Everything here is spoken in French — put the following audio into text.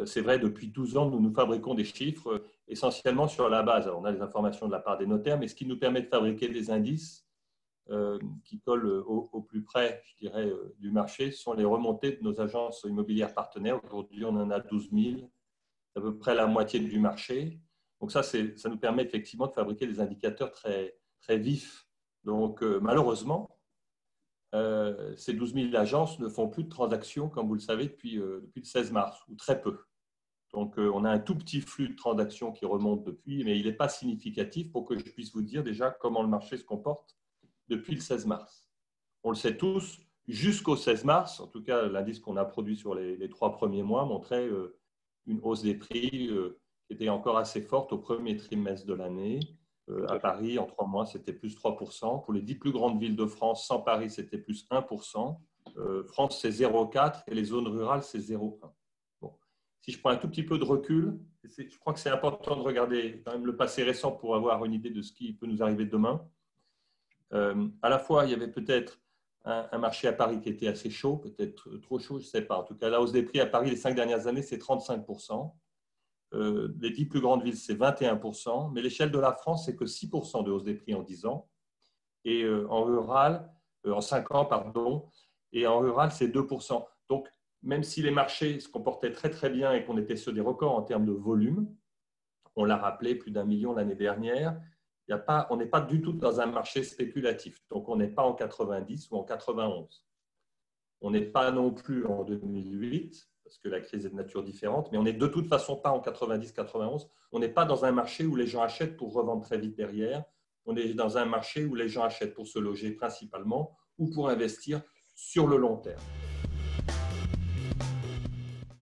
C'est vrai, depuis 12 ans, nous fabriquons des chiffres essentiellement sur la base. Alors, on a les informations de la part des notaires, mais ce qui nous permet de fabriquer des indices qui collent au plus près, je dirais, du marché, sont les remontées de nos agences immobilières partenaires. Aujourd'hui, on en a 12 000, à peu près la moitié du marché. Donc ça nous permet effectivement de fabriquer des indicateurs très, très vifs. Donc malheureusement, ces 12 000 agences ne font plus de transactions, comme vous le savez, depuis le 16 mars, ou très peu. Donc on a un tout petit flux de transactions qui remonte depuis, mais il n'est pas significatif pour que je puisse vous dire déjà comment le marché se comporte depuis le 16 mars. On le sait tous, jusqu'au 16 mars, en tout cas l'indice qu'on a produit sur les 3 premiers mois montrait une hausse des prix qui était encore assez forte au premier trimestre de l'année. À Paris, en 3 mois, c'était plus 3%. Pour les 10 plus grandes villes de France, sans Paris, c'était plus 1%. France, c'est 0,4% et les zones rurales, c'est 0,1%. Bon. Si je prends un tout petit peu de recul, je crois que c'est important de regarder quand même le passé récent pour avoir une idée de ce qui peut nous arriver demain. À la fois, il y avait peut-être un marché à Paris qui était assez chaud, peut-être trop chaud, je ne sais pas. En tout cas, la hausse des prix à Paris les 5 dernières années, c'est 35%. Les 10 plus grandes villes, c'est 21%. Mais l'échelle de la France, c'est que 6% de hausse des prix en 10 ans. Et en rural, en 5 ans, pardon. Et en rural, c'est 2%. Donc, même si les marchés se comportaient très, très bien et qu'on était sur des records en termes de volume, on l'a rappelé, plus d'1 million l'année dernière, on n'est pas du tout dans un marché spéculatif. Donc, on n'est pas en 90 ou en 91. On n'est pas non plus en 2008, parce que la crise est de nature différente, mais on n'est de toute façon pas en 90-91. On n'est pas dans un marché où les gens achètent pour revendre très vite derrière. On est dans un marché où les gens achètent pour se loger principalement ou pour investir sur le long terme.